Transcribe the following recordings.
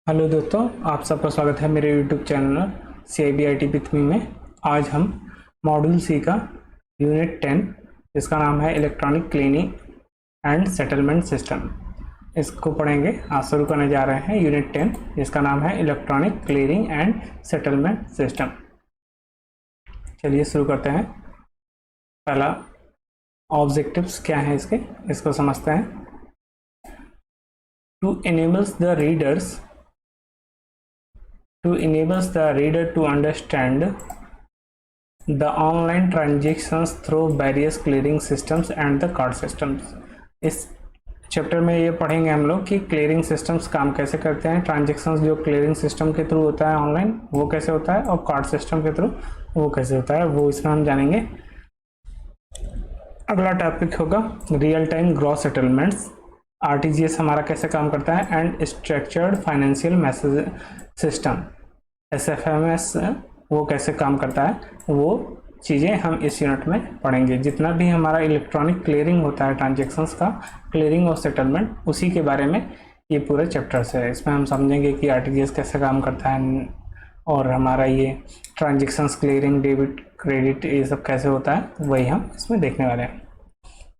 Hello दोस्तों, आप सबका स्वागत है मेरे YouTube channel CIBIT with me में। आज हम मॉड्यूल सी का यूनिट 10 जिसका नाम है electronic cleaning and settlement system, इसको पढ़ेंगे। आज शुरू करने जा रहे हैं यूनिट 10 जिसका नाम है electronic cleaning and settlement system. चलिए शुरू करते हैं। पहला ऑब्जेक्टिव्स क्या है इसको समझते हैं। To enables the reader to understand the online transactions through various clearing systems and the card systems। इस चैप्टर में ये पढ़ेंगे हम लोग कि क्लियरिंग सिस्टम्स काम कैसे करते हैं, ट्रांजेक्शंस जो क्लियरिंग सिस्टम के थ्रू होता है ऑनलाइन वो कैसे होता है, और कार्ड सिस्टम के थ्रू वो कैसे होता है, वो इसमें हम जानेंगे। अगला टॉपिक होगा real time gross settlements, RTGS हमारा कैसे काम करता है, and structured financial message system SFMS वो कैसे काम करता है, वो चीज़ें हम इस यूनिट में पढ़ेंगे। जितना भी हमारा इलेक्ट्रॉनिक क्लियरिंग होता है ट्रांजेक्शन्स का, क्लियरिंग और सेटलमेंट, उसी के बारे में ये पूरे चैप्टर्स है। इसमें हम समझेंगे कि RTGS कैसे काम करता है और हमारा ये ट्रांजेक्शन्स क्लियरिंग, डेबिट, क्रेडिट, ये सब कैसे होता है, वही हम इसमें देखने वाले हैं।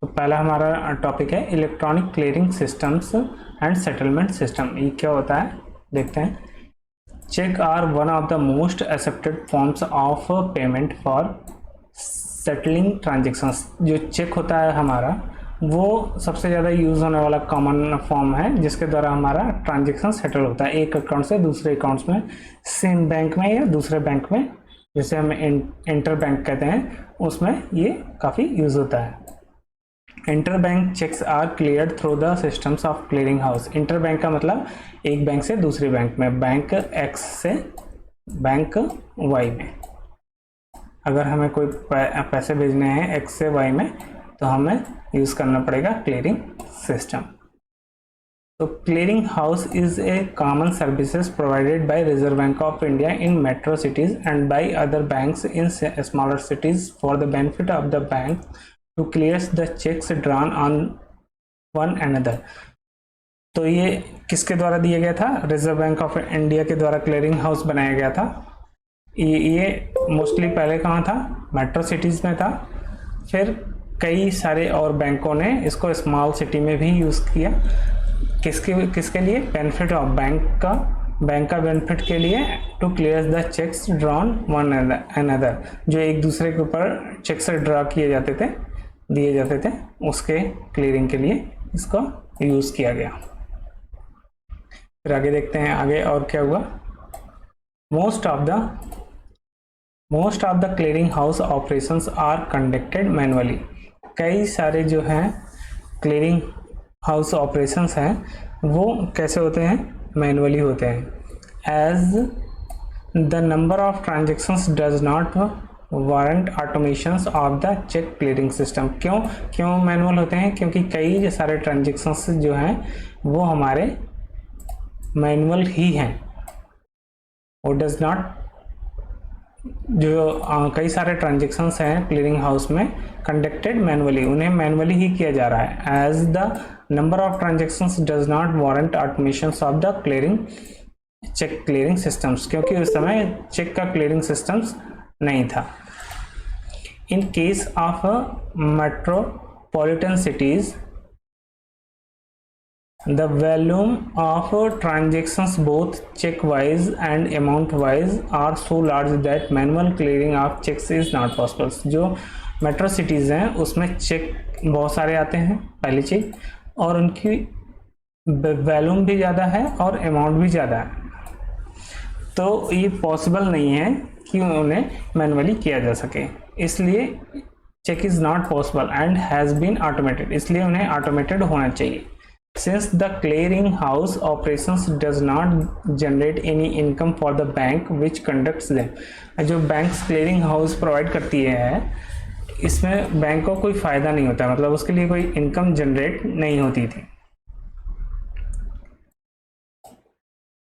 तो पहला हमारा टॉपिक है electronic clearing systems and settlement system. ये क्या होता है देखते हैं। Cheque are one of the most accepted forms of payment for settling transactions. जो चेक होता है हमारा, वो सबसे ज़्यादा यूज़ होने वाला कॉमन फॉर्म है जिसके द्वारा हमारा ट्रांजेक्शन सेटल होता है एक अकाउंट से दूसरे अकाउंट्स में, सेम बैंक में या दूसरे बैंक में, जैसे हम इंटर बैंक कहते हैं, उसमें ये काफ़ी यूज़ होता है। Inter bank cheques are cleared through the systems of clearing house. Inter bank का मतलब एक बैंक से दूसरे बैंक में, बैंक X से बैंक Y में। अगर हमें कोई पैसे भेजने हैं X से Y में तो हमें यूज़ करना पड़ेगा क्लियरिंग सिस्टम। तो clearing house is a common services provided by reserve Bank of India in metro cities and by other banks in smaller cities for the benefit of the bank to clears the checks drawn on one another। तो ये किसके द्वारा दिया गया था? Reserve Bank of India के द्वारा clearing house बनाया गया था। ये मोस्टली पहले कहाँ था? मेट्रो सिटीज़ में था। फिर कई सारे और बैंकों ने इसको स्मॉल सिटी में भी यूज़ किया। किसके लिए? बेनिफिट ऑफ बैंक का बेनिफिट के लिए, to clear the cheques drawn one another, जो एक दूसरे के ऊपर चेक्स ड्रा दिए जाते थे, उसके क्लियरिंग के लिए इसको यूज़ किया गया। फिर आगे देखते हैं आगे और क्या हुआ। Most of the clearing house operations are conducted manually. कई सारे जो हैं क्लियरिंग हाउस ऑपरेशंस हैं वो कैसे होते हैं? मैनुअली होते हैं। As the number of transactions does not warrant automations of the cheque clearing system. क्यों मैनुअल होते हैं? क्योंकि कई सारे ट्रांजेक्शंस जो हैं वो हमारे मैनुअल ही हैं। वो डज नॉट, जो कई सारे ट्रांजेक्शंस हैं क्लियरिंग हाउस में कंडक्टेड मैनुअली, उन्हें मैनुअली ही किया जा रहा है। As the number of transactions does not warrant automations of the cheque clearing systems, क्योंकि उस समय चेक का क्लियरिंग सिस्टम्स नहीं था। In case of metropolitan cities, the volume of transactions both check wise and amount wise are so large that manual clearing of checks is not possible। जो metro cities हैं उसमें check बहुत सारे आते हैं पहली चीज़, और उनकी वॉल्यूम भी ज़्यादा है और अमाउंट भी ज़्यादा है, तो ये पॉसिबल नहीं है कि उन्हें मैनुअली किया जा सके। इसलिए cheque is not possible and has been automated, इसलिए उन्हें ऑटोमेटेड होना चाहिए। Since the clearing house operations does not generate any income for the bank which conducts them. जो बैंक्स क्लियरिंग हाउस प्रोवाइड करती है, इसमें बैंक को कोई फ़ायदा नहीं होता, मतलब उसके लिए कोई इनकम जनरेट नहीं होती थी।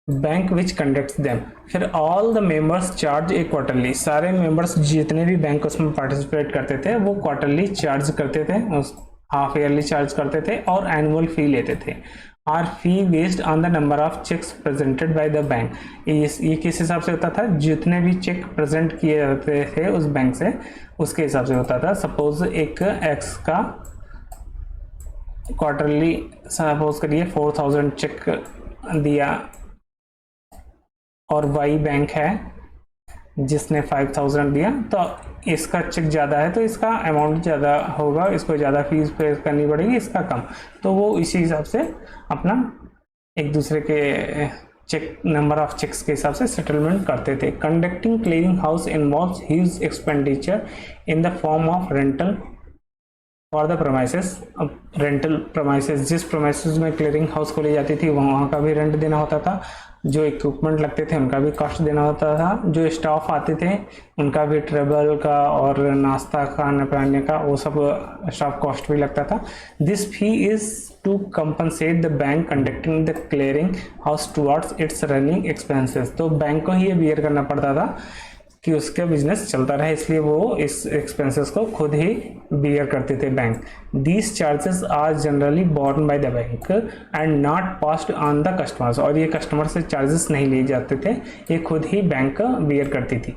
बैंक विच कंडक्ट्स देम, फिर all the members charge A quarterly. सारे मेंबर्स जितने भी बैंक उसमें पार्टिसिपेट करते थे वो क्वार्टरली चार्ज करते थे, हाफ ईयरली चार्ज करते थे और एनुअल फी लेते थे। Are fee based on the number of cheques presented by the bank. ये किस हिसाब से होता था, जितने भी चेक प्रेजेंट किए जाते थे उस बैंक से उसके हिसाब से होता था। सपोज एक एक्स का क्वार्टरली सपोज करिए 4000 चेक दिया और वाई बैंक है जिसने 5000 दिया, तो इसका चेक ज़्यादा है तो इसका अमाउंट ज़्यादा होगा, इसको ज़्यादा फीस पे करनी पड़ेगी, इसका कम। तो वो इसी हिसाब से अपना एक दूसरे के चेक नंबर ऑफ चेक्स के हिसाब से सेटलमेंट करते थे। Conducting clearing house involves huge expenditure in the form of rental for the premises. अब रेंटल प्रोमाइसेस, जिस प्रोमाइसेस में क्लियरिंग हाउस खोली जाती थी वहाँ का भी रेंट देना होता था, जो इक्विपमेंट लगते थे उनका भी कॉस्ट देना होता था, जो स्टाफ आते थे उनका भी ट्रेवल का और नाश्ता खाने पाने का वो सब स्टाफ कॉस्ट भी लगता था। This fee is to compensate the bank conducting the clearing house towards its running expenses. तो बैंक को ही ये बियर करना पड़ता था कि उसका बिजनेस चलता रहे, इसलिए वो इस एक्सपेंसेस को खुद ही बियर करते थे bank. These charges are generally borne by the bank and not passed on the customers. और ये कस्टमर से चार्जेस नहीं लिए जाते थे, ये खुद ही बैंक बियर करती थी।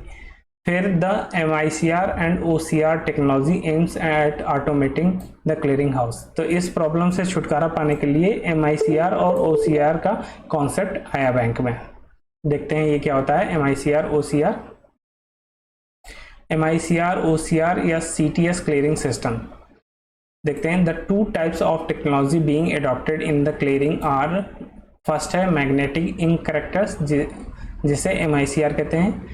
फिर the MICR and OCR technology aims at automating the clearing house. तो इस प्रॉब्लम से छुटकारा पाने के लिए MICR और OCR का कॉन्सेप्ट आया बैंक में। देखते हैं ये क्या होता है MICR OCR। MICR OCR या CTS क्लियरिंग सिस्टम देखते हैं। The two types of technology being adopted in the clearing are, first है मैग्नेटिक इंक करेक्टर्स जिसे MICR कहते हैं,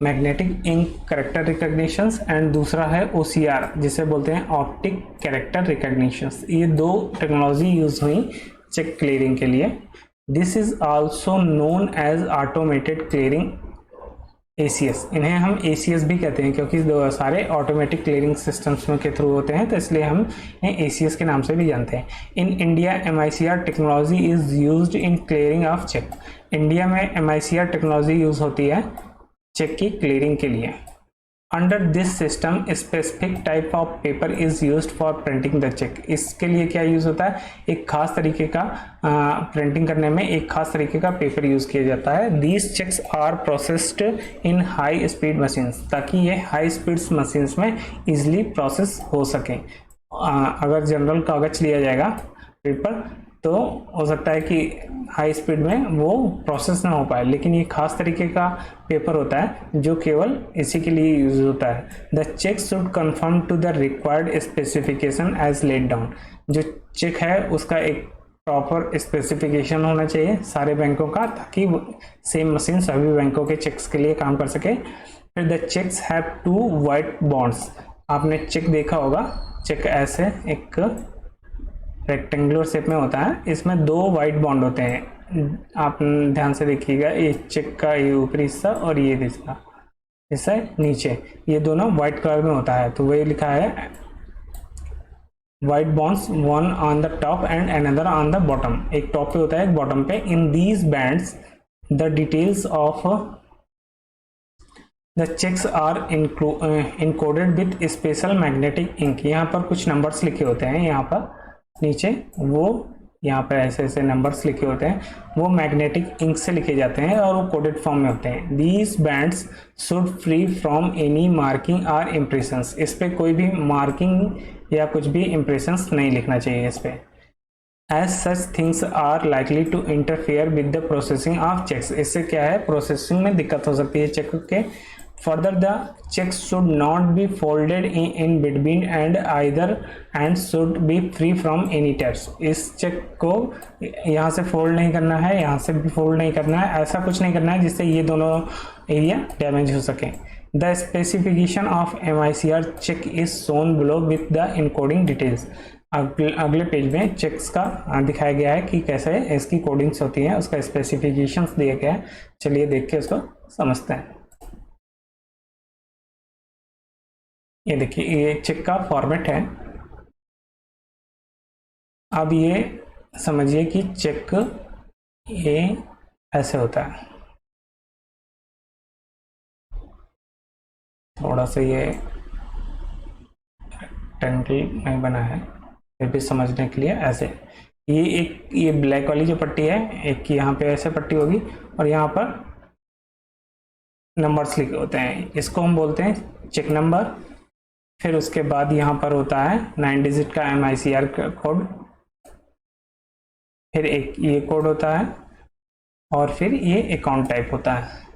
magnetic ink character recognitions, and दूसरा है OCR जिसे बोलते हैं ऑप्टिक कैरेक्टर रिकॉग्निशंस। ये दो टेक्नोलॉजी यूज हुई चेक क्लियरिंग के लिए। This is also known as automated clearing ACS। इन्हें हम ACS भी कहते हैं क्योंकि सारे ऑटोमेटिक क्लियरिंग सिस्टम्स में के थ्रू होते हैं, तो इसलिए हम इन्हें ACS के नाम से भी जानते हैं। In India MICR technology is used in clearing of cheque. India में MICR टेक्नोलॉजी यूज होती है चेक की क्लियरिंग के लिए। Under this system specific type of paper is used for printing the cheque. इसके लिए क्या यूज होता है, एक खास तरीके का प्रिंटिंग करने में एक खास तरीके का पेपर यूज किया जाता है। These cheques are processed in high speed machines, ताकि ये हाई स्पीड मशीन्स में इजिली प्रोसेस हो सके। अगर जनरल कागज लिया जाएगा पेपर तो हो सकता है कि हाई स्पीड में वो प्रोसेस ना हो पाए, लेकिन ये खास तरीके का पेपर होता है जो केवल इसी के लिए यूज होता है। The cheque should confirm to the required specification as laid down. जो चेक है उसका एक प्रॉपर स्पेसिफिकेशन होना चाहिए सारे बैंकों का, ताकि सेम मशीन सभी बैंकों के चेक्स के लिए काम कर सके। फिर the cheques have two white bonds. आपने चेक देखा होगा, चेक ऐसे एक रेक्टेंगुलर शेप में होता है, इसमें दो वाइट बॉन्ड होते हैं। आप ध्यान से देखिएगा, ये चेक का ये ऊपरी हिस्सा और ये हिस्सा जैसे नीचे, ये दोनों वाइट कलर में होता है, तो वही लिखा है white bonds, one on the top and another on the bottom. एक टॉप पे होता है एक बॉटम पे। In these bands the details of the cheques are encoded with special magnetic ink. यहाँ पर कुछ नंबर्स लिखे होते हैं, यहाँ पर नीचे वो यहाँ पे ऐसे ऐसे नंबर्स लिखे होते हैं, वो मैग्नेटिक इंक से लिखे जाते हैं और वो कोडेड फॉर्म में होते हैं। These bands should free from any marking or impressions. इस पे कोई भी मार्किंग या कुछ भी इम्प्रेशंस नहीं लिखना चाहिए इस पे। As such things are likely to interfere with the processing of cheques. इससे क्या है, प्रोसेसिंग में दिक्कत हो सकती है चेक के। Further, the checks should not be folded in between and either and should be free from any tabs। इस चेक को यहाँ से फोल्ड नहीं करना है, यहाँ से भी फोल्ड नहीं करना है, ऐसा कुछ नहीं करना है जिससे ये दोनों एरिया डैमेज हो सके। The specification of MICR cheque is shown below with the encoding details. अगले पेज में चेक्स का दिखाया गया है कि कैसे इसकी कोडिंग्स होती हैं, उसका स्पेसिफिकेशंस दिया गया है। चलिए देख के उसको समझते हैं। ये देखिए, ये चेक का फॉर्मेट है। अब ये समझिए कि चेक ये ऐसे होता है, थोड़ा सा ये रेक्टेंगल नहीं बना है, फिर भी समझने के लिए ऐसे। ये ब्लैक वाली जो पट्टी है, एक यहाँ पे ऐसे पट्टी होगी और यहाँ पर नंबर्स लिखे होते हैं, इसको हम बोलते हैं चेक नंबर। फिर उसके बाद यहाँ पर होता है 9 डिजिट का MICR कोड, फिर एक ये कोड होता है और फिर ये अकाउंट टाइप होता है।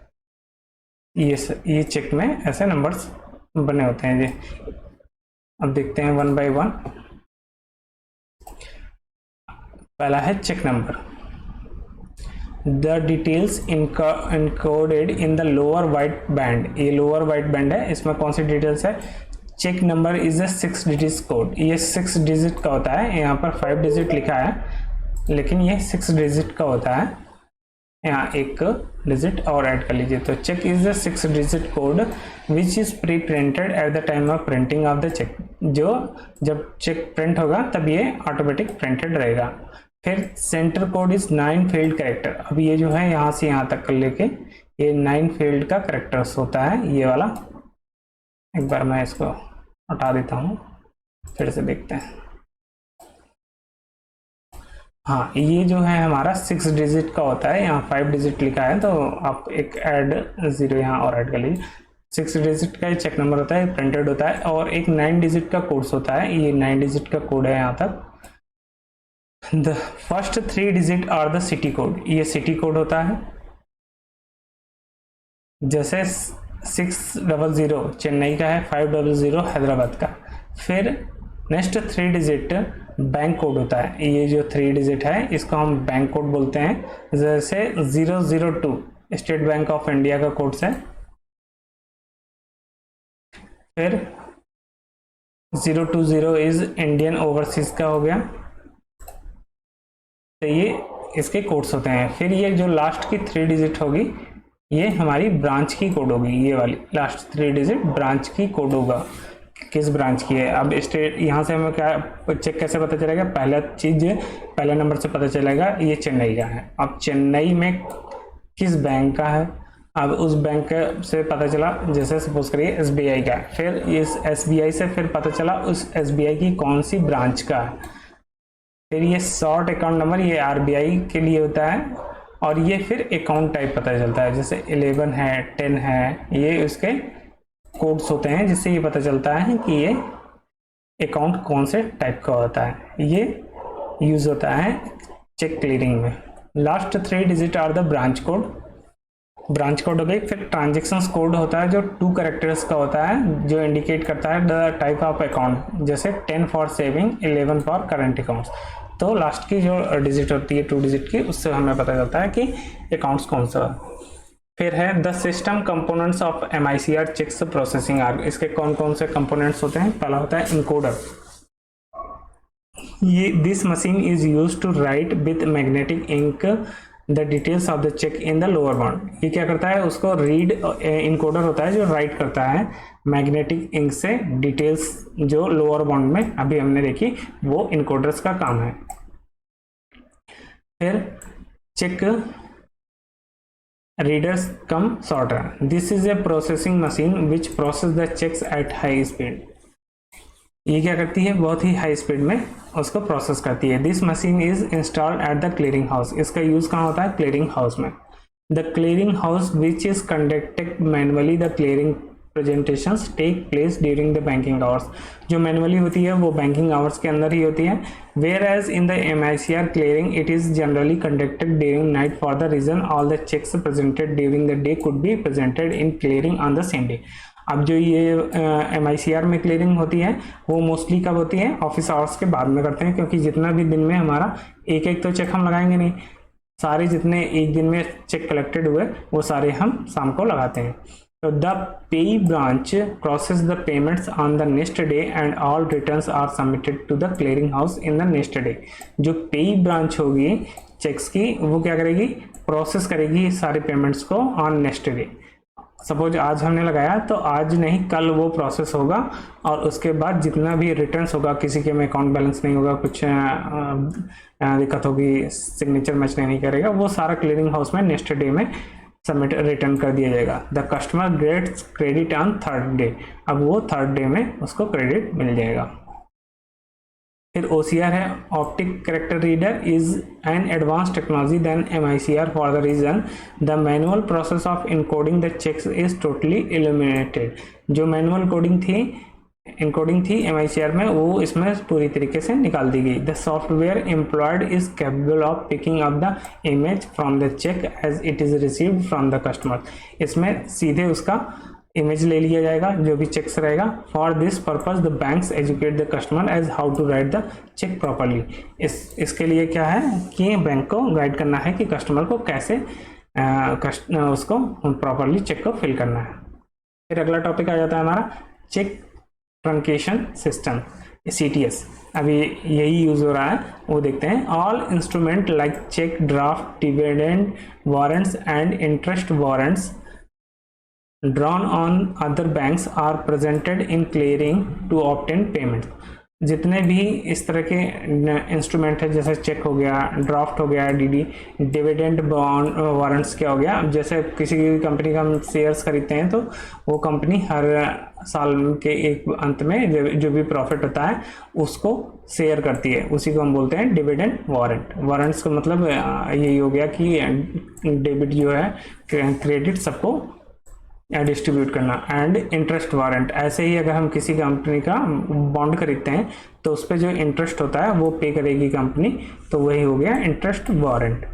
ये चेक में ऐसे नंबर्स बने होते हैं जी। अब देखते हैं वन बाय वन। पहला है cheque number. The details encoded in the lower white band, ये लोअर वाइट बैंड है, इसमें कौन सी डिटेल्स है? Cheque number is a 6 digit code, ये 6 डिजिट का होता है। यहाँ पर 5 डिजिट लिखा है लेकिन ये 6 डिजिट का होता है। यहाँ एक डिजिट और ऐड कर लीजिए। तो cheque is a 6 digit code which is pre printed at the time of printing of the cheque, जो जब चेक प्रिंट होगा तब ये ऑटोमेटिक प्रिंटेड रहेगा। फिर centre code is 9 field character. अब ये जो है यहाँ से यहाँ तक कर लेके ये 9 फील्ड का कैरेक्टर्स होता है, ये वाला। एक बार मैं इसको हटा देता हूँ, फिर से देखते हैं। हाँ, ये जो है हमारा 6 डिजिट का होता है, यहाँ 5 डिजिट लिखा है तो आप एक ऐड 0 यहाँ और ऐड कर लीजिए। 6 डिजिट का चेक नंबर होता है, प्रिंटेड होता है। और एक 9 डिजिट का कोड्स होता है, ये 9 डिजिट का कोड है यहाँ तक। The first 3 digit are the city code, ये सिटी कोड होता है। जैसे 600 चेन्नई का है, 500 हैदराबाद का। फिर नेक्स्ट 3 डिजिट बैंक कोड होता है, ये जो 3 डिजिट है इसको हम बैंक कोड बोलते हैं। जैसे 002 स्टेट बैंक ऑफ इंडिया का कोड है। फिर 020 इज इंडियन ओवरसीज का हो गया। तो ये इसके कोड्स होते हैं। फिर ये जो लास्ट की 3 डिजिट होगी ये हमारी ब्रांच की कोड होगी, ये वाली लास्ट 3 डिजिट ब्रांच की कोड होगा, किस ब्रांच की है। अब स्टेट यहाँ से हमें क्या चेक कैसे पता चलेगा? पहला चीज पहले नंबर से पता चलेगा ये चेन्नई का है। अब चेन्नई में किस बैंक का है, अब उस बैंक से पता चला, जैसे सपोज करिए SBI का है। फिर इस SBI से फिर पता चला उस SBI की कौन सी ब्रांच का है। फिर ये शॉर्ट अकाउंट नंबर ये RBI के लिए होता है। और ये फिर अकाउंट टाइप पता चलता है, जैसे 11 है 10 है, ये उसके कोड्स होते हैं जिससे ये पता चलता है कि ये अकाउंट कौन से टाइप का होता है। ये यूज होता है चेक क्लियरिंग में। Last 3 digit are the branch code, branch code हो गई। फिर ट्रांजेक्शंस कोड होता है जो 2 कैरेक्टर्स का होता है, जो इंडिकेट करता है द टाइप ऑफ अकाउंट, जैसे 10 for saving, 11 for current accounts. तो लास्ट की जो डिजिट होती है 2 डिजिट की, उससे हमें पता चलता है कि अकाउंट्स कौन सा। फिर है the system components of MICR cheques processing org. इसके कौन कौन से कंपोनेंट्स होते हैं? पहला होता है इनकोडर। ये this machine is used to write with magnetic ink the details of the cheque in the lower bound. ये क्या करता है? उसको रीड इनकोडर होता है जो राइट करता है मैग्नेटिक इंक से डिटेल्स जो लोअर बाउंड में अभी हमने देखी, वो इनकोडर्स का काम है। फिर cheque readers cum sorter, this is a processing machine which process the cheques at high speed. ये क्या करती है? बहुत ही हाई स्पीड में उसको प्रोसेस करती है। This machine is installed at the clearing house. इसका यूज कहाँ होता है? क्लियरिंग हाउस में। The clearing house which is conducted manually, the clearing presentations take place during the banking hours. जो मैनुअली होती है वो बैंकिंग आवर्स के अंदर ही होती है। Where as in the MICR clearing it is generally conducted during night for the reason all the cheques presented during the day could be presented in clearing on the same day. अब जो ये MICR में clearing होती है वो mostly कब होती है? ऑफिस आवर्स के बाद में करते हैं, क्योंकि जितना भी दिन में हमारा एक तो चेक हम लगाएंगे नहीं, सारे जितने एक दिन में चेक कलेक्टेड हुए वो सारे हम शाम को लगाते हैं। तो the payee branch process the payments on the next day and all returns are submitted to the clearing house in the next day. जो पेई ब्रांच होगी चेक्स की, वो क्या करेगी? प्रोसेस करेगी सारे पेमेंट्स को ऑन नेक्स्ट डे। सपोज आज हमने लगाया तो आज नहीं कल वो प्रोसेस होगा, और उसके बाद जितना भी रिटर्न्स होगा, किसी के में अकाउंट बैलेंस नहीं होगा, कुछ दिक्कत होगी, सिग्नेचर मैच नहीं करेगा, वो सारा क्लियरिंग हाउस में नेक्स्ट डे में सबमिट रिटर्न कर दिया जाएगा। The customer gets credit on 3rd day. अब वो 3rd डे में उसको क्रेडिट मिल जाएगा। फिर OCR है, optic character reader is an advance technology than MICR for the reason the manual process of encoding the cheques is totally eliminated. जो manual encoding थी MICR में, वो इसमें पूरी तरीके से निकाल दी गई। The software employed is capable of picking up the image from the cheque as it is received from the customer. इसमें सीधे उसका इमेज ले लिया जाएगा जो भी चेक से रहेगा। For this purpose the banks educate the customer as how to write the cheque properly. इसके लिए क्या है कि बैंक को गाइड करना है कि कस्टमर को कैसे उसको प्रॉपरली चेक को फिल करना है। फिर अगला टॉपिक आ जाता है हमारा चेक ट्रंकेशन सिस्टम, CTS। अभी यही यूज हो रहा है, वो देखते हैं। All instrument like cheque, draft, dividend warrants and interest warrants drawn on other banks are presented in clearing to obtain payment। जितने भी इस तरह के इंस्ट्रूमेंट है, जैसे चेक हो गया, ड्राफ्ट हो गया, डिविडेंड बॉन्ड वारंट्स क्या हो गया। जैसे किसी कंपनी का हम शेयर्स खरीदते हैं तो वो कंपनी हर साल के एक अंत में जो भी प्रॉफिट होता है उसको शेयर करती है, उसी को हम बोलते हैं डिविडेंड वारंट। वारंट्स का मतलब यही हो गया कि डेबिट जो है क्रेडिट सबको डिस्ट्रीब्यूट करना। एंड इंटरेस्ट वारंट, ऐसे ही अगर हम किसी कंपनी का बॉन्ड खरीदते हैं तो उस पर जो इंटरेस्ट होता है वो पे करेगी कंपनी, तो वही हो गया interest warrant.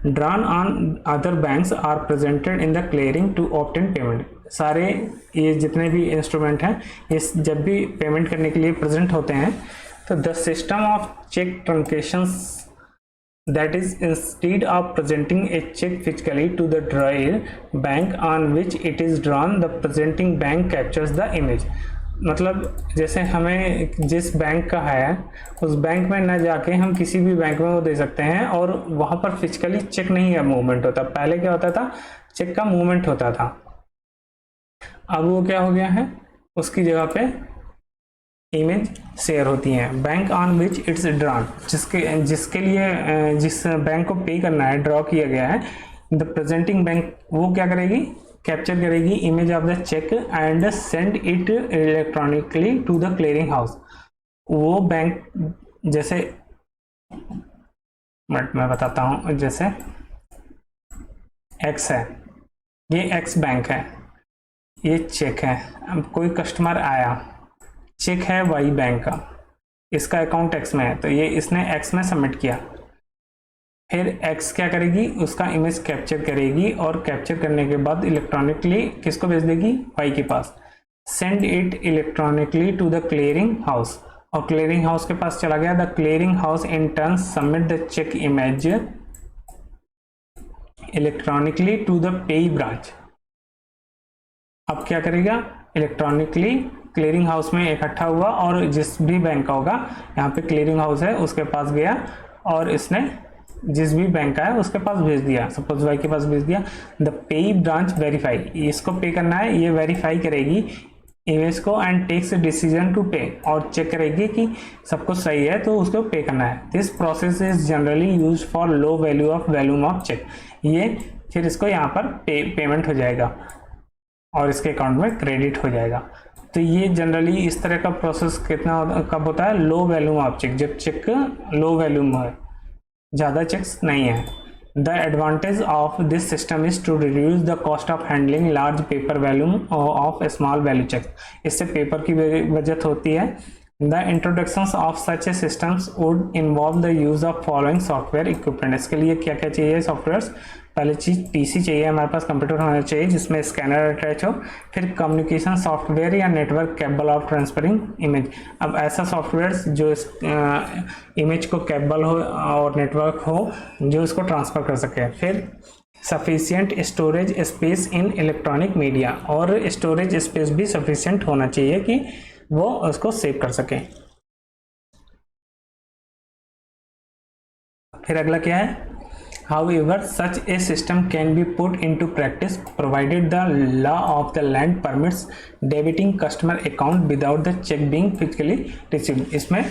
Drawn on other banks are presented in the clearing to obtain payment. सारे ये जितने भी इंस्ट्रूमेंट हैं ये जब भी पेमेंट करने के लिए प्रेजेंट होते हैं तो the system of cheque truncations that is instead of presenting a check physically to the drawer bank on which it is drawn, the presenting bank captures the image। मतलब जैसे हमें जिस बैंक का है उस बैंक में ना जाके हम किसी भी बैंक में वो दे सकते हैं, और वहाँ पर फिजिकली चेक नहीं है मूवमेंट होता। पहले क्या होता था, चेक का मूवमेंट होता था, अब वो क्या हो गया है, उसकी जगह पे इमेज शेयर होती है। Bank on which it's drawn, जिसके लिए जिस बैंक को पे करना है, ड्रॉ किया गया है, द प्रेजेंटिंग बैंक वो क्या करेगी, कैप्चर करेगी image of the cheque and send it electronically to the clearing house. वो बैंक जैसे मैं बताता हूँ, जैसे एक्स है, ये एक्स बैंक है, ये चेक है। अब कोई कस्टमर आया, चेक है वाई बैंक का, इसका अकाउंट एक्स में है, तो ये इसने एक्स में सबमिट किया। फिर एक्स क्या करेगी, उसका इमेज कैप्चर करेगी और कैप्चर करने के बाद इलेक्ट्रॉनिकली किसको भेज देगी, वाई के पास। Send it electronically to the clearing house, और क्लियरिंग हाउस के पास चला गया। The clearing house in turn submit the cheque image electronically to the payee branch. अब क्या करेगा, इलेक्ट्रॉनिकली क्लियरिंग हाउस में इकट्ठा हुआ और जिस भी बैंक का होगा, यहाँ पे क्लियरिंग हाउस है, उसके पास गया और इसने जिस भी बैंक का है उसके पास भेज दिया, सपोज वाई के पास भेज दिया। द पेई ब्रांच वेरीफाई, इसको पे करना है, ये वेरीफाई करेगी इमेज को एंड टेक्स डिसीजन टू पे, और चेक करेगी कि सब कुछ सही है तो उसको पे करना है। This process is generally use for low value of volume of cheque. ये फिर इसको यहाँ पर पेमेंट हो जाएगा और इसके अकाउंट में क्रेडिट हो जाएगा। तो ये जनरली इस तरह का प्रोसेस कब होता है, लो वैल्यूम ऑफ चेक, जब चेक लो वैल्यूम है, ज़्यादा चेक्स नहीं है। The advantage of this system is to reduce the cost of handling large paper volume of small value cheque. इससे पेपर की बचत होती है। The introduction of such a systems would involve the use of following software equipment. इसके लिए क्या क्या चाहिए सॉफ्टवेयर, पहले चीज पीसी चाहिए, हमारे पास कंप्यूटर होना चाहिए जिसमें स्कैनर अटैच हो। फिर कम्युनिकेशन सॉफ्टवेयर या network cable of transferring image. अब ऐसा सॉफ्टवेयर जो इस इमेज को केबल हो और नेटवर्क हो जो इसको ट्रांसफर कर सके। फिर sufficient storage space in electronic media, और स्टोरेज स्पेस भी सफिशिएंट होना चाहिए कि वो उसको सेव कर सके। फिर अगला क्या है, However, such a system can be put into practice provided the law of the land permits debiting customer account without the check being physically received। इसमें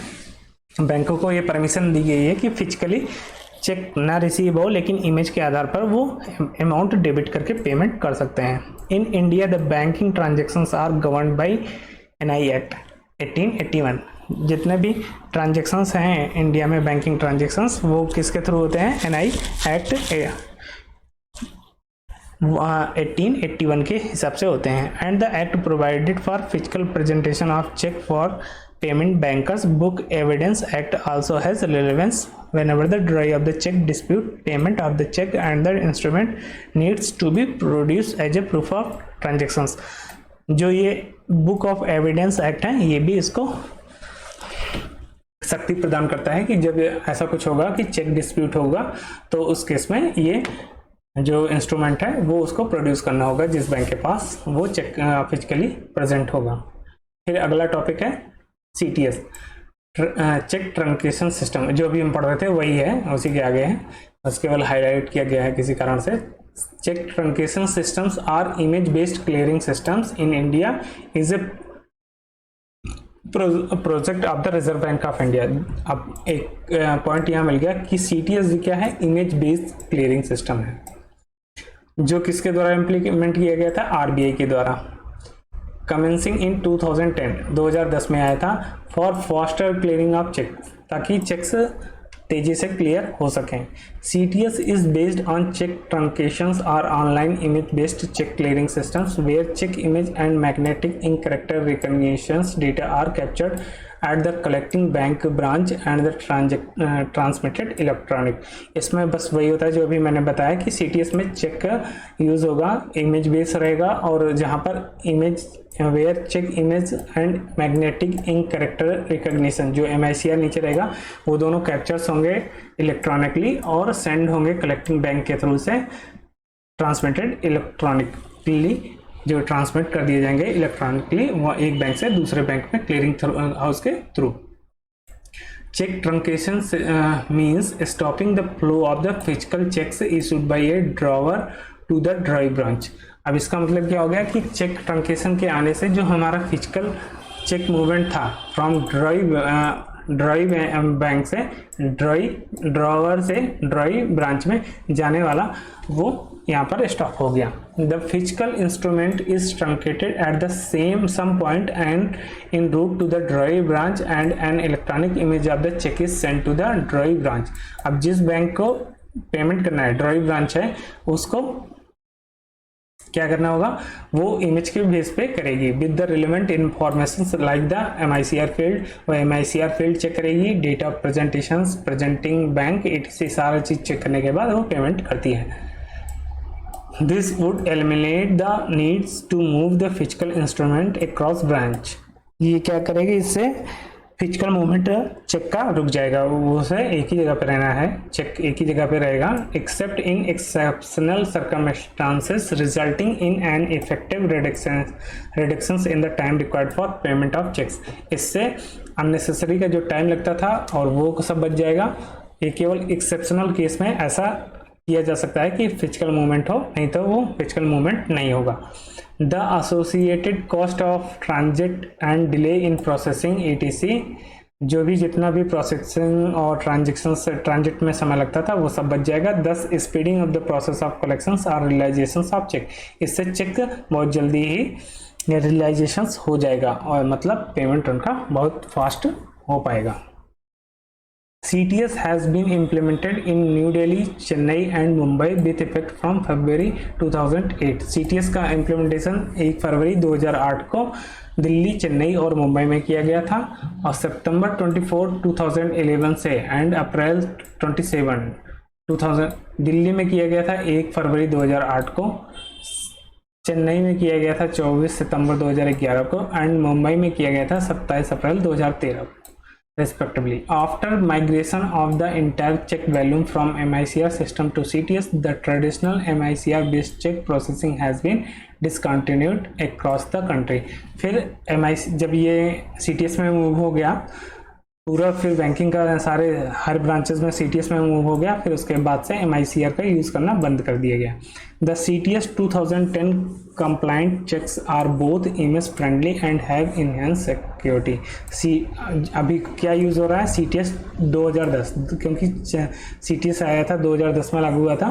बैंकों को ये परमिशन दी गई है कि फिजिकली चेक ना रिसीव हो, लेकिन इमेज के आधार पर वो अमाउंट डेबिट करके पेमेंट कर सकते हैं। In India the banking transactions are governed by NI act 1881। जितने भी ट्रांजेक्शन्स हैं इंडिया में, बैंकिंग ट्रांजेक्शन्स, वो किसके थ्रू होते हैं? एनआई एक्ट 1881 के हिसाब से होते हैं। And the act provided for physical presentation of cheque for payment bankers book evidence act also has relevance whenever the drawing of the check dispute payment of the check and the instrument needs to be produced as a proof of transactions। जो ये book of evidence act है ये भी इसको शक्ति प्रदान करता है कि जब ऐसा कुछ होगा कि चेक डिस्प्यूट होगा तो उस केस में ये जो इंस्ट्रूमेंट है वो उसको प्रोड्यूस करना होगा जिस बैंक के पास वो चेक फिजिकली प्रेजेंट होगा। फिर अगला टॉपिक है CTS, चेक ट्रंकेशन सिस्टम। जो भी हम पढ़ रहे थे वही है, उसी के आगे है, बस केवल हाईलाइट किया गया है किसी कारण से। Cheque truncation systems or image based clearing systems in India is a project of the Reserve Bank of India. अब एक पॉइंट यहाँ मिल गया कि CTS क्या है? इमेज बेस्ड क्लियरिंग सिस्टम है, जो किसके द्वारा इम्प्लीमेंट किया गया था? RBI के द्वारा। कमेंसिंग इन 2010 में आया था for faster clearing of cheque, ताकि चेक्स तेजी से क्लियर हो सकें। CTS is based on cheque truncations और online image based cheque clearing systems where cheque image and magnetic ink character recognitions data are captured at the collecting bank branch and the transmitted electronic. इसमें बस वही होता है जो अभी मैंने बताया कि CTS में चेक का यूज़ होगा, इमेज बेस रहेगा, और जहाँ पर image where cheque image and magnetic ink character recognition जो MICR नीचे रहेगा वो दोनों कैप्चर्स होंगे इलेक्ट्रॉनिकली और सेंड होंगे कलेक्टिंग बैंक के थ्रू से ट्रांसमिटेड इलेक्ट्रॉनिकली, जो ट्रांसमिट कर दिए जाएंगे इलेक्ट्रॉनिकली वो एक बैंक से दूसरे बैंक में क्लियरिंग हाउस के through. Cheque truncation means stopping the flow of the physical cheques issued by a drawer to the drawee branch. अब इसका मतलब क्या हो गया कि चेक ट्रंकेशन के आने से जो हमारा फिजिकल चेक मूवमेंट था फ्रॉम ड्राइव बैंक से ड्रॉवर से ड्राइव ब्रांच में जाने वाला वो यहाँ पर स्टॉप हो गया। The physical instrument is truncated at the same some point and in route to the drawee branch and an electronic image of the cheque is send to the drawee branch. अब जिस bank को payment करना है, drive branch है, उसको क्या करना होगा? वो इमेज के बेस पे करेगी with the relevant information like the MICR field, वो MICR फील्ड चेक करेगी, data presentations, presenting bank, etc सारा चीज चेक करने के बाद वो पेमेंट करती है। This would eliminate the needs to move the physical instrument across branch. ये क्या करेगी? इससे फिजिकल मूवमेंट चेक का रुक जाएगा, उसे एक ही जगह पे रहना है, चेक एक ही जगह पे रहेगा। Except in exceptional circumstances resulting in an effective reductions in the time required for payment of cheques. इससे अननेसेसरी का जो टाइम लगता था और वो सब बच जाएगा। ये केवल एक्सेप्शनल केस में ऐसा किया जा सकता है कि फिजिकल मूवमेंट हो, नहीं तो वो फिजिकल मूवमेंट नहीं होगा। The associated cost of transit and delay in processing ETC, जो भी जितना भी प्रोसेसिंग और ट्रांजिट में समय लगता था वो सब बच जाएगा। दस speeding of the process of collections और रियलाइजेशंस ऑफ चेक, इससे चेक बहुत जल्दी ही रियलाइजेशंस हो जाएगा और मतलब पेमेंट उनका बहुत फास्ट हो पाएगा। CTS has been implemented in New Delhi, Chennai and Mumbai with effect from February 2008। CTS का implementation 1 फरवरी 2008 को दिल्ली, चेन्नई और मुंबई में किया गया था और सितंबर 24, 2011 से एंड अप्रैल 27, 2000 दिल्ली में किया गया था 1 फरवरी 2008 को, चेन्नई में किया गया था 24 सितंबर 2011 को एंड मुंबई में किया गया था 27 अप्रैल 2013 को respectively. After migration of the entire check volume from MICR system to CTS, the traditional MICR based check processing has been discontinued across the country। फिर जब ये CTS में मूव हो गया पूरा, फिर बैंकिंग का सारे हर ब्रांचेस में CTS में मूव हो गया, फिर उसके बाद से MICR का यूज़ करना बंद कर दिया गया। The CTS 2010 compliant checks are both image friendly and have enhanced security। अभी क्या यूज़ हो रहा है? CTS 2010, क्योंकि CTS आया था 2010 में लागू हुआ था,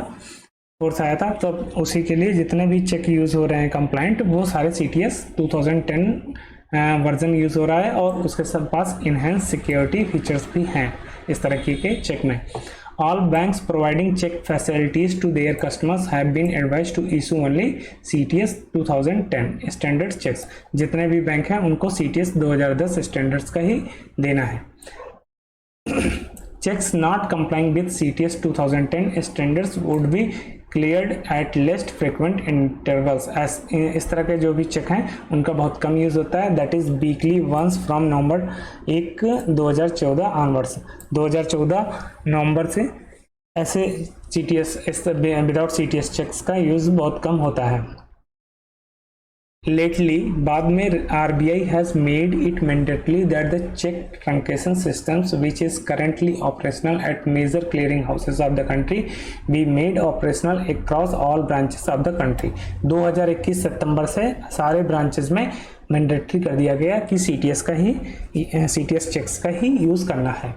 कोर्स आया था, तब उसी के लिए जितने भी चेक यूज़ हो रहे हैं कंप्लाइंट वो सारे CTS 2010 वर्जन यूज़ हो रहा है और उसके सब पास इनहेंस सिक्योरिटी फीचर्स भी हैं इस तरह के चेक में। All banks providing check facilities to their customers have been advised to issue only CTS 2010 standard checks। जितने भी बैंक हैं उनको CTS 2010 स्टैंडर्ड्स का ही देना है। Checks not complying with CTS 2010 standards would be cleared at least frequent intervals। इस तरह के जो भी चेक हैं उनका बहुत कम यूज़ होता है, that is weekly once from November 1 2014 onwards. 2014 नवंबर से ऐसे CTS विदाउट CTS चेक्स का यूज़ बहुत कम होता है। Lately, बाद में RBI has made it mandatory that the check truncation systems which is currently operational at major clearing houses of the country be made operational across all branches of the country। 2021 सितंबर से सारे branches में mandatory कर दिया गया कि CTS cheques का ही use करना है।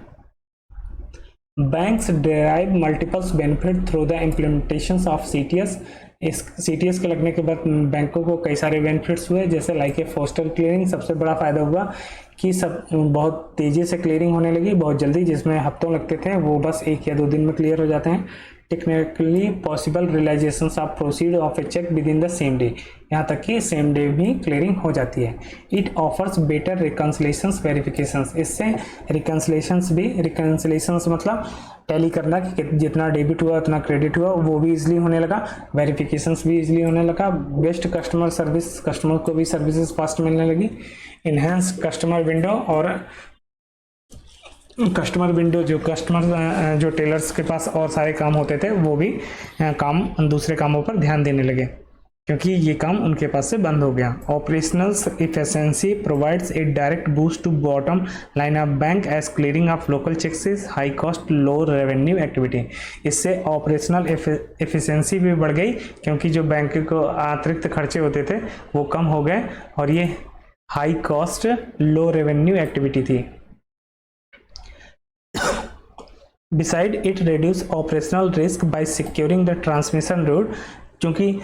Banks derive multiple benefits through the implementations of CTS। इस CTS के लगने के बाद बैंकों को कई सारे बेनिफिट्स हुए, जैसे लाइक ए फास्टर क्लियरिंग। सबसे बड़ा फ़ायदा हुआ कि सब बहुत तेज़ी से क्लियरिंग होने लगी, बहुत जल्दी, जिसमें हफ्तों लगते थे वो बस 1 या 2 दिन में क्लियर हो जाते हैं। Technically possible realisation of proceed of a cheque within the same day, यहाँ तक कि सेम डे भी क्लियरिंग हो जाती है। It offers better reconciliations verifications. इससे रिकन्सिलेशंस मतलब टैली करना कि जितना डेबिट हुआ उतना क्रेडिट हुआ वो भी इजीली होने लगा, वेरिफिकेशंस भी इजीली होने लगा। बेस्ट कस्टमर सर्विस, कस्टमर को भी सर्विसेज फास्ट मिलने लगी। इन्हेंस कस्टमर विंडो, और कस्टमर विंडो जो टेलर्स के पास और सारे काम होते थे वो भी काम दूसरे कामों पर ध्यान देने लगे क्योंकि ये काम उनके पास से बंद हो गया। Operational efficiency provides a direct boost to bottom line of bank as clearing of local cheques is high cost low revenue activity. इससे ऑपरेशनल इफिशिएंसी भी बढ़ गई क्योंकि जो बैंक को अतिरिक्त खर्चे होते थे वो कम हो गए और ये high cost low revenue activity थी। Beside it reduce operational risk by securing the transmission route। क्योंकि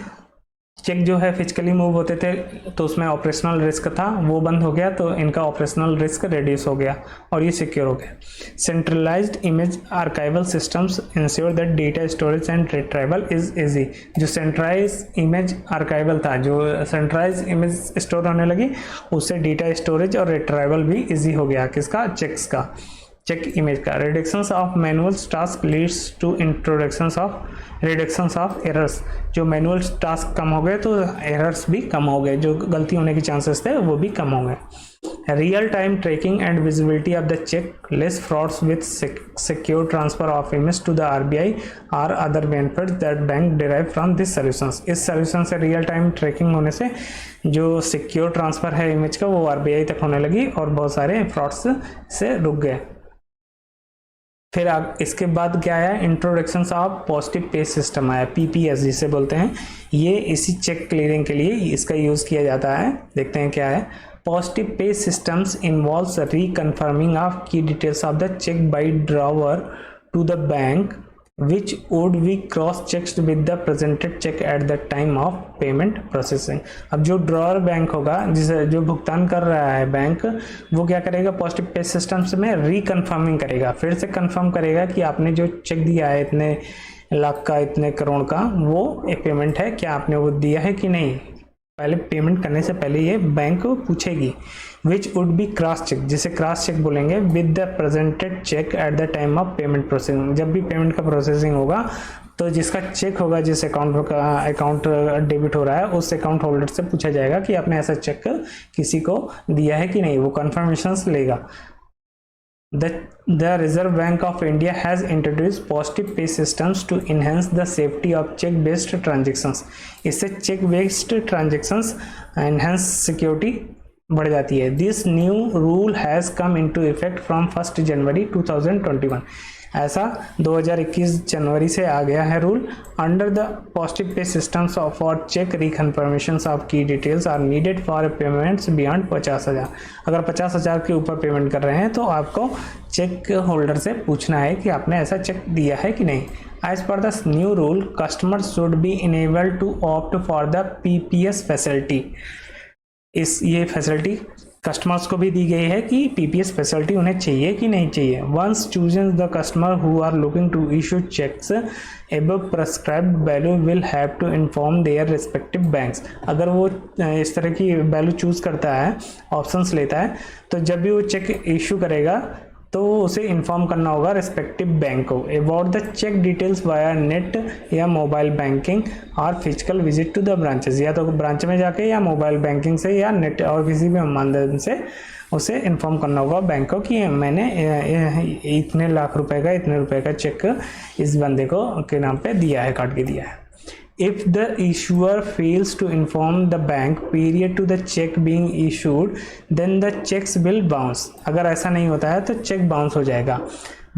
चेक जो है फिजिकली मूव होते थे तो उसमें ऑपरेशनल रिस्क था, वो बंद हो गया तो इनका ऑपरेशनल रिस्क रिड्यूस हो गया और ये सिक्योर हो गया। Centralised image archival systems ensure that data storage and retrieval is easy. जो सेंट्रलाइज इमेज आर्काइवल था, जो सेंट्रलाइज इमेज स्टोर होने लगी, उससे डेटा स्टोरेज और रिट्राइवल भी इजी हो गया। किसका? चेक्स का, चेक इमेज का। Reductions of manual task leads to reductions of errors. जो मैनुअल टास्क कम हो गए तो एरर्स भी कम हो गए, जो गलती होने के चांसेस थे वो भी कम हो गए। Real time tracking and visibility of the cheque, less frauds with secure transfer of image to the RBI और other benefits that bank derive from this solutions. इस सॉल्यूशन से रियल टाइम ट्रैकिंग होने से जो सिक्योर ट्रांसफर है image का वो RBI तक होने लगी और बहुत सारे फ्रॉड्स से रुक गए। फिर इसके बाद क्या आया? Introduction of positive pay system आया, PPS जिसे बोलते हैं। ये इसी चेक क्लियरिंग के लिए इसका यूज़ किया जाता है। देखते हैं क्या है। Positive pay systems involves reconfirming of key details of the cheque by drawer to the bank which would be cross-checked with the presented check at the time of payment processing। अब जो drawer bank होगा, जिसे जो भुगतान कर रहा है bank, वो क्या करेगा? पॉजिटिव पे सिस्टम्स में रिकन्फर्मिंग करेगा, फिर से कंफर्म करेगा कि आपने जो चेक दिया है इतने लाख का, इतने करोड़ का, वो एक पेमेंट है, क्या आपने वो दिया है कि नहीं। पहले पेमेंट करने से पहले ये बैंक पूछेगी। Which would be cross cheque, जिसे क्रॉस चेक बोलेंगे, with the presented cheque at the time of payment processing. जब भी पेमेंट का प्रोसेसिंग होगा तो जिसका चेक होगा, जिस अकाउंट डेबिट हो रहा है, उस अकाउंट होल्डर से पूछा जाएगा कि आपने ऐसा चेक किसी को दिया है कि नहीं, वो कन्फर्मेशन लेगा। The Reserve Bank of India has introduced positive pay systems to enhance the safety of check-based transactions। इससे check-based transactions enhance security बढ़ जाती है। This new rule has come into effect from 1st January 2021। ऐसा 2021 जनवरी से आ गया है rule. Under the positive pay systems for cheque reconfirmations of key details are needed for payments beyond 50,000। अगर 50,000 के ऊपर पेमेंट कर रहे हैं तो आपको चेक होल्डर से पूछना है कि आपने ऐसा चेक दिया है कि नहीं। As per the new rule, customers should be enabled to opt for the PPS facility. ये फैसिलिटी कस्टमर्स को भी दी गई है कि पीपीएस फैसिलिटी उन्हें चाहिए कि नहीं चाहिए। Once chosen the customer who are looking to issue cheques above prescribed value will have to inform their respective banks। अगर वो इस तरह की वैल्यू चूज करता है, ऑप्शंस लेता है, तो जब भी वो चेक इशू करेगा तो उसे इन्फॉर्म करना होगा रिस्पेक्टिव बैंक को about the cheque details via net या मोबाइल बैंकिंग और physical visit to the branches, या तो ब्रांच में जाके या मोबाइल बैंकिंग से या नेट और किसी भी माध्यम से उसे इन्फॉर्म करना होगा बैंक को कि मैंने इतने लाख रुपए का, इतने रुपए का चेक इस बंदे को के नाम पे दिया है, काट के दिया है। If the issuer fails to inform the bank period to the check being issued, then the checks will bounce। अगर ऐसा नहीं होता है तो चेक बाउंस हो जाएगा।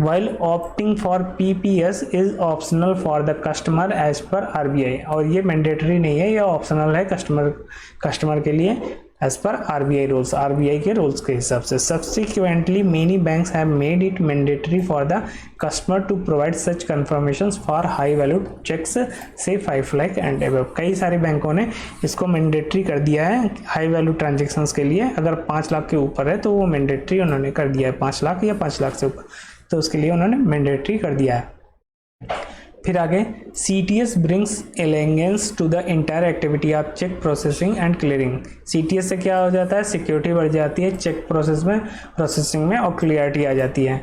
While opting for PPS is optional for the customer as per RBI, और ये मैंडेटरी नहीं है, ये ऑप्शनल है कस्टमर के लिए as per RBI rules, RBI के रूल्स के हिसाब से। Subsequently, many banks have made it mandatory for the customer to provide such confirmations for high value checks say 5 lakh and above। कई सारे बैंकों ने इसको मैंडेटरी कर दिया है हाई वैल्यू ट्रांजेक्शन्स के लिए। अगर 5 लाख के ऊपर है तो वो मैंडेटरी उन्होंने कर दिया है, 5 लाख या 5 लाख से ऊपर, तो उसके लिए उन्होंने मैंडेटरी कर दिया है। फिर आगे CTS brings elegance to the entire activity of check processing and clearing। CTS से क्या हो जाता है, सिक्योरिटी बढ़ जाती है चेक प्रोसेसिंग में और क्लियरिटी आ जाती है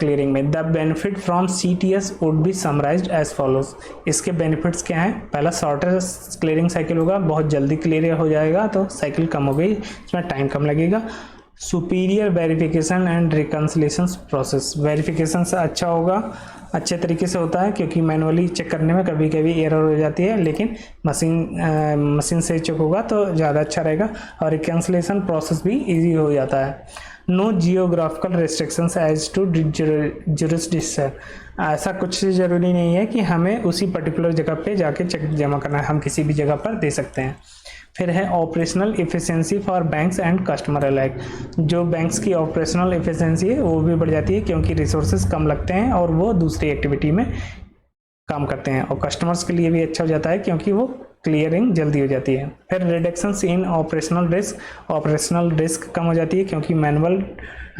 क्लियरिंग में। The benefit from CTS would be summarised as follows. इसके बेनिफिट्स क्या हैं? पहला शॉर्टर क्लियरिंग साइकिल होगा, बहुत जल्दी क्लियर हो जाएगा, तो साइकिल कम हो गई, इसमें टाइम कम लगेगा। Superior verification and reconciliation process, verification से अच्छा होगा, अच्छे तरीके से होता है, क्योंकि मैनुअली चेक करने में कभी कभी एरर हो जाती है, लेकिन मशीन से चेक होगा तो ज़्यादा अच्छा रहेगा। और रिकन्सिलेशन प्रोसेस भी इजी हो जाता है। No geographical restrictions as to jurisdiction, ऐसा कुछ ज़रूरी नहीं है कि हमें उसी पर्टिकुलर जगह पे जाके चेक जमा करना है, हम किसी भी जगह पर दे सकते हैं। फिर है operational efficiency for banks and customer alike. जो बैंक्स की ऑपरेशनल इफ़िशेंसी है वो भी बढ़ जाती है, क्योंकि रिसोर्सेज कम लगते हैं और वो दूसरी एक्टिविटी में काम करते हैं। और कस्टमर्स के लिए भी अच्छा हो जाता है, क्योंकि वो क्लियरिंग जल्दी हो जाती है। फिर रिडक्शंस इन ऑपरेशनल रिस्क कम हो जाती है, क्योंकि मैनुअल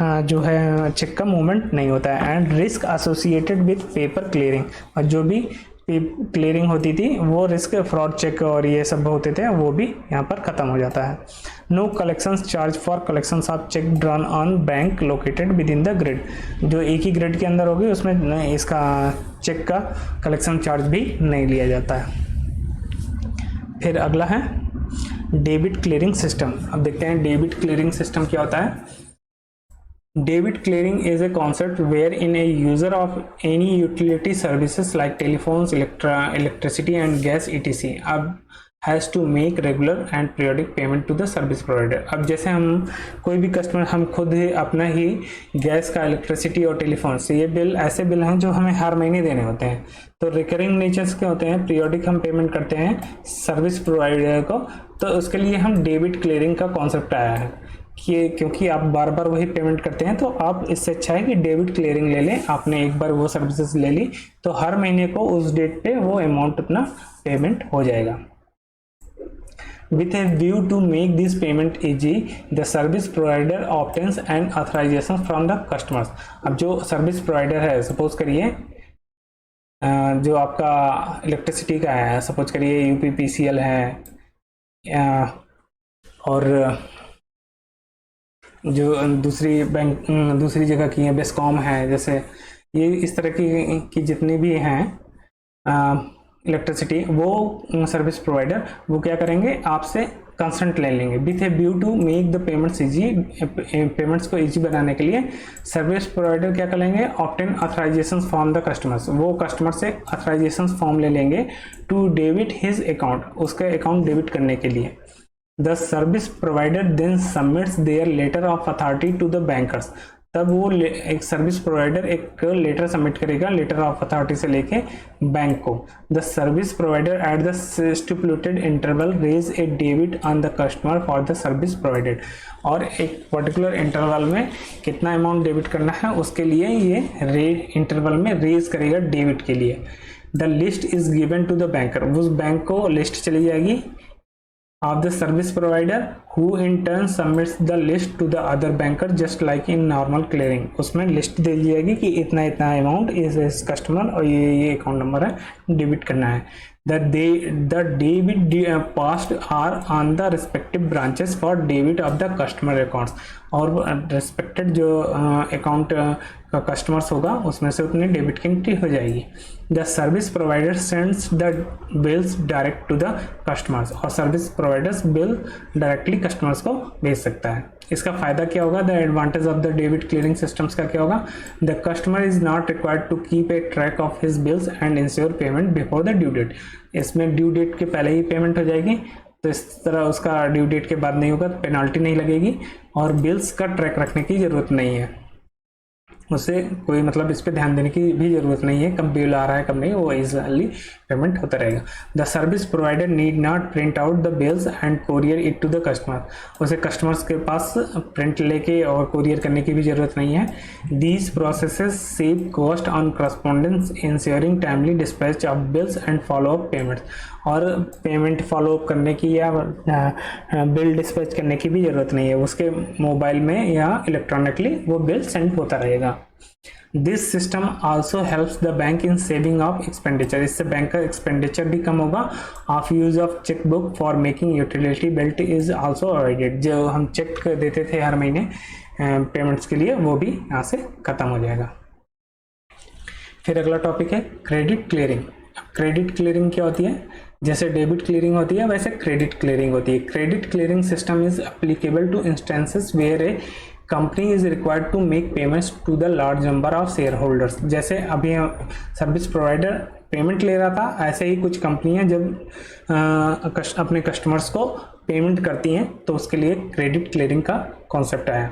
जो है चेक का मूवमेंट नहीं होता है। And risk associated with paper clearing, और जो भी क्लियरिंग होती थी वो रिस्क, फ्रॉड चेक और ये सब होते थे, वो भी यहाँ पर ख़त्म हो जाता है। No collections charge for collections of cheque drawn on bank located within the grid, जो एक ही ग्रिड के अंदर होगी उसमें इसका चेक का कलेक्शन चार्ज भी नहीं लिया जाता है। फिर अगला है डेबिट क्लियरिंग सिस्टम। अब देखते हैं डेबिट क्लियरिंग सिस्टम क्या होता है। Debit clearing is a concept wherein a user of any utility services like telephones, electricity and gas etc. अब has to make regular and periodic payment to the service provider। अब जैसे हम कोई भी customer, हम खुद ही अपना ही गैस का, इलेक्ट्रिसिटी और टेलीफोन से, ये बिल ऐसे बिल हैं जो हमें हर महीने देने होते हैं, तो रिकरिंग नेचर्स के होते हैं, पीरियोडिक हम पेमेंट करते हैं सर्विस प्रोवाइडर को, तो उसके लिए हम डेबिट क्लियरिंग का कॉन्सेप्ट आया है कि क्योंकि आप बार बार वही पेमेंट करते हैं, तो आप इससे अच्छा है कि डेबिट क्लियरिंग ले लें। आपने एक बार वो सर्विसेज ले ली तो हर महीने को उस डेट पे वो अमाउंट अपना पेमेंट हो जाएगा। With a view to make this payment easy, the service provider obtains an authorization from the customers। अब जो सर्विस प्रोवाइडर है, सपोज करिए जो आपका इलेक्ट्रिसिटी का है, सपोज करिए UPPCL है, और जो दूसरी जगह की है बेस्कॉम है, जैसे ये इस तरह की जितनी भी हैं इलेक्ट्रिसिटी, वो सर्विस प्रोवाइडर वो क्या करेंगे, आपसे कंसेंट ले लेंगे with a view to make the payments easy. Payments को इजी बनाने के लिए सर्विस प्रोवाइडर क्या करेंगे, obtain authorisation from the customers, वो कस्टमर से ऑथराइजेशन फॉर्म ले लेंगे टू डेबिट हिज अकाउंट, उसका अकाउंट डेबिट करने के लिए। The service provider then submits their letter of authority to the bankers। तब वो एक सर्विस प्रोवाइडर एक लेटर सबमिट करेगा, लेटर ऑफ अथॉरिटी से लेके बैंक को। The service provider at the stipulated interval raise a debit on the customer for the service provided, और एक पर्टिकुलर इंटरवल में कितना अमाउंट डेबिट करना है उसके लिए ये इंटरवल में रेज करेगा डेबिट के लिए। The list is given to the banker, उस बैंक को लिस्ट चली जाएगी of the service provider who in turn submits the list to the other banker just like in normal clearing। उसमें list दे दी जाएगी कि इतना इतना अमाउंट इस कस्टमर और ये अकाउंट नंबर है डेबिट करना है। the debit passed are on the respective branches for debit of the customer accounts। और रेस्पेक्टेड जो अकाउंट का कस्टमर्स होगा उसमें से उतनी डेबिट की एंट्री हो जाएगी। The service provider sends the bills direct to the customers, और service providers bill directly customers को भेज सकता है। इसका फ़ायदा क्या होगा? The advantage of the debit clearing systems का क्या होगा? The customer is not required to keep a track of his bills and ensure payment before the due date. इसमें ड्यू डेट के पहले ही पेमेंट हो जाएगी, तो इस तरह उसका ड्यू डेट के बाद नहीं होगा, पेनाल्टी नहीं लगेगी और बिल्स का ट्रैक रखने की ज़रूरत नहीं है। उसे कोई मतलब इस पर ध्यान देने की भी ज़रूरत नहीं है, कब बिल आ रहा है कब नहीं, वो इजीली पेमेंट होता रहेगा। The service provider need not print out the bills and courier it to the customer. उसे कस्टमर्स के पास प्रिंट लेके और कोरियर करने की भी ज़रूरत नहीं है। These processes save cost on correspondence ensuring timely dispatch of bills and follow up payments. और पेमेंट फॉलो अप करने की या बिल डिस्पैच करने की भी ज़रूरत नहीं है, उसके मोबाइल में या इलेक्ट्रॉनिकली वो बिल सेंड होता रहेगा। This system also helps the bank in saving of expenditure. इससे बैंक का एक्सपेंडिचर भी कम होगा। Of use of cheque book for making utility bill is also avoided. जो हम चेक देते थे हर महीने पेमेंट्स के लिए, वो भी यहाँ से ख़त्म हो जाएगा। फिर अगला टॉपिक है क्रेडिट क्लियरिंग। क्रेडिट क्लियरिंग क्या होती है? जैसे डेबिट क्लियरिंग होती है वैसे क्रेडिट क्लियरिंग होती है। Credit clearing system is applicable to instances where a company is required to make payments to the large number of shareholders. जैसे अभी सर्विस प्रोवाइडर पेमेंट ले रहा था, ऐसे ही कुछ कंपनियां जब अपने कस्टमर्स को पेमेंट करती हैं तो उसके लिए क्रेडिट क्लियरिंग का कॉन्सेप्ट आया,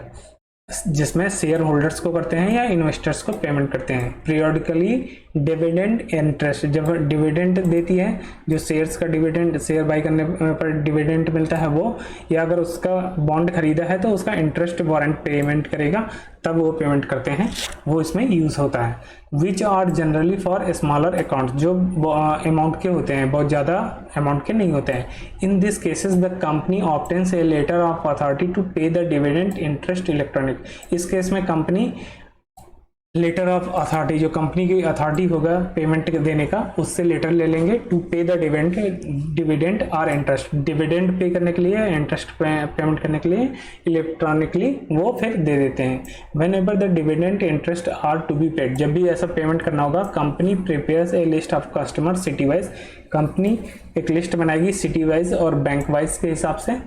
जिसमें शेयर होल्डर्स को करते हैं या इन्वेस्टर्स को पेमेंट करते हैं। पीरियडिकली डिविडेंड इंटरेस्ट, जब डिविडेंड देती है, जो शेयर्स का डिविडेंड, शेयर बाई करने पर डिविडेंड मिलता है वो, या अगर उसका बॉन्ड खरीदा है तो उसका इंटरेस्ट वारंट पेमेंट करेगा, तब वो पेमेंट करते हैं, वो इसमें यूज़ होता है। Which are generally for smaller account, जो अमाउंट के होते हैं, बहुत ज़्यादा अमाउंट के नहीं होते हैं। In this cases the company obtains a letter of authority to pay the dividend interest electronic. इस केस में कंपनी लेटर ऑफ अथॉरिटी, जो कंपनी की अथॉरिटी होगा पेमेंट देने का, उससे लेटर ले लेंगे टू पे द डिविडेंड और इंटरेस्ट। डिविडेंड पे करने के लिए, इंटरेस्ट पेमेंट करने के लिए इलेक्ट्रॉनिकली वो फिर दे देते हैं। Whenever the dividend interest are to be paid, जब भी ऐसा पेमेंट करना होगा, company prepares a list of customer city wise. Company एक लिस्ट बनाएगी सिटी वाइज और बैंक वाइज के हिसाब से,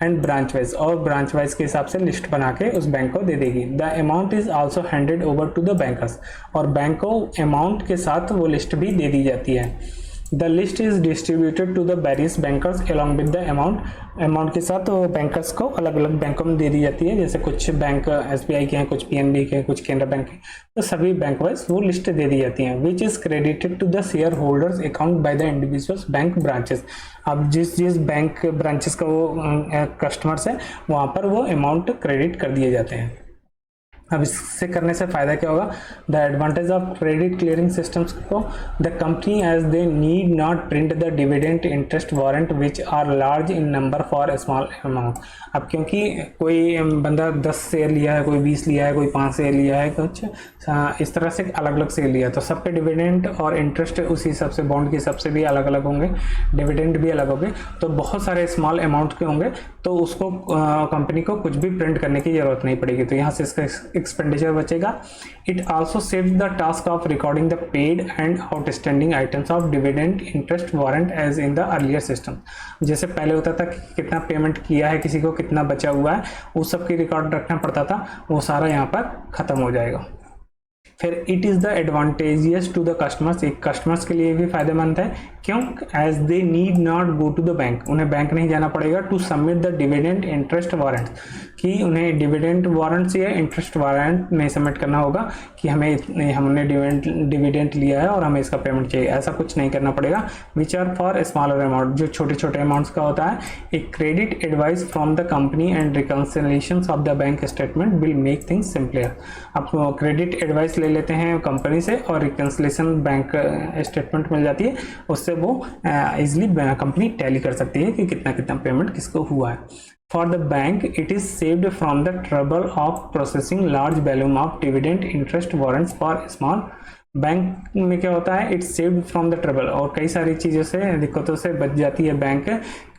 एंड ब्रांच वाइज, और ब्रांच वाइज के हिसाब से लिस्ट बना के उस बैंक को दे देगी। The amount is also handed over to the bankers, और बैंक को अमाउंट के साथ वो लिस्ट भी दे दी जाती है। The list is distributed to the various bankers along with the amount. Amount के साथ वो बैंकर्स को अलग अलग बैंकों में दे दी जाती है। जैसे कुछ बैंक SBI के हैं, कुछ PNB के हैं, कुछ केनरा बैंक के, तो सभी बैंक वाइज वो लिस्ट दे दी जाती हैं। Which is credited to the shareholders account by the individuals bank branches. अब जिस बैंक ब्रांचेस का वो कस्टमर्स है, वहाँ पर वो अमाउंट क्रेडिट कर दिए जाते हैं। अब इससे करने से फ़ायदा क्या होगा? The advantage of credit clearing systems को, the company as they need not print the dividend interest warrant which are large in number for small amount. अब क्योंकि कोई बंदा 10 शेयर लिया है, कोई 20 लिया है, कोई 5 शेयर लिया है, कुछ इस तरह से अलग अलग शेयर लिया है, तो सबके डिविडेंड और इंटरेस्ट उसी हिसाब से, बॉन्ड के हिसाब से भी अलग अलग होंगे, डिविडेंड भी अलग होंगे। तो बहुत सारे स्मॉल अमाउंट के होंगे, तो उसको कंपनी को कुछ भी प्रिंट करने की ज़रूरत नहीं पड़ेगी, तो यहाँ से इसका एक्सपेंडिचर बचेगा। It also saves the task of recording the paid and outstanding items of dividend interest warrant as in the earlier system. जैसे पहले होता था कि कितना पेमेंट किया है किसी को, कितना बचा हुआ है, उस सब की रिकॉर्ड रखना पड़ता था, वो सारा यहाँ पर खत्म हो जाएगा। फिर it is the advantageous to the customers, एक कस्टमर्स के लिए भी फायदेमंद है। क्यों? As they need not go to the bank, उन्हें बैंक नहीं जाना पड़ेगा to submit the dividend interest warrant, कि उन्हें डिविडेंड वारंट्स या इंटरेस्ट वारंट नहीं सबमिट करना होगा कि हमने डिविडेंड लिया है और हमें इसका पेमेंट चाहिए, ऐसा कुछ नहीं करना पड़ेगा। Which are for smaller amount, जो छोटे छोटे अमाउंट्स का होता है। एक credit advice from the company and reconciliation of the bank statement will make things simpler. आप क्रेडिट एडवाइस ले लेते हैं कंपनी से और रिकन्सिलेशन बैंक स्टेटमेंट मिल जाती है, उससे वो इजिली कंपनी टैली कर सकती है कि कितना कितना पेमेंट किसको हुआ है। For the bank it is saved from the trouble of processing large volume of dividend interest warrants for small. Bank में क्या होता है, it's saved from the trouble, और कई सारी चीज़ों से दिक्कतों से बच जाती है बैंक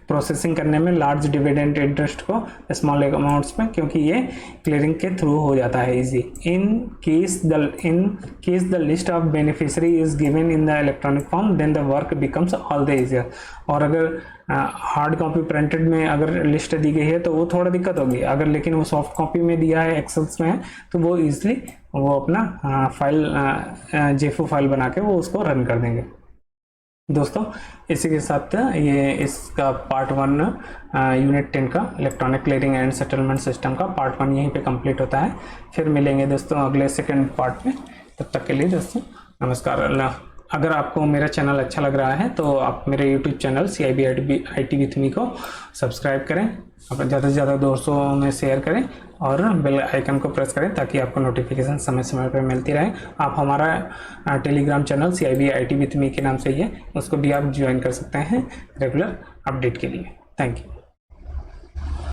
प्रोसेसिंग करने में लार्ज डिविडेंड इंटरेस्ट को स्मॉल अमाउंट्स में, क्योंकि ये क्लियरिंग के थ्रू हो जाता है easy. In case the list of beneficiary is given in the electronic form then the work becomes all the easier. और अगर हार्ड कॉपी प्रिंटेड में अगर लिस्ट दी गई है तो वो थोड़ा दिक्कत होगी, अगर लेकिन वो सॉफ्ट कॉपी में दिया है एक्सेल्स में है तो वो इजिली वो अपना फाइल जेफो फाइल बना के वो उसको रन कर देंगे। दोस्तों इसी के साथ ये इसका पार्ट 1 यूनिट 10 का electronic clearing and settlement system का पार्ट 1 यहीं पे कंप्लीट होता है। फिर मिलेंगे दोस्तों अगले सेकंड पार्ट में। तब तक के लिए दोस्तों नमस्कार। अगर आपको मेरा चैनल अच्छा लग रहा है तो आप मेरे YouTube channel CIB IT with me को सब्सक्राइब करें, अपने ज़्यादा से ज़्यादा दोस्तों में शेयर करें और बेल आइकन को प्रेस करें ताकि आपको नोटिफिकेशन समय समय पर मिलती रहे। आप हमारा Telegram channel CIB IT with me के नाम से ही है, उसको भी आप ज्वाइन कर सकते हैं रेगुलर अपडेट के लिए। Thank you.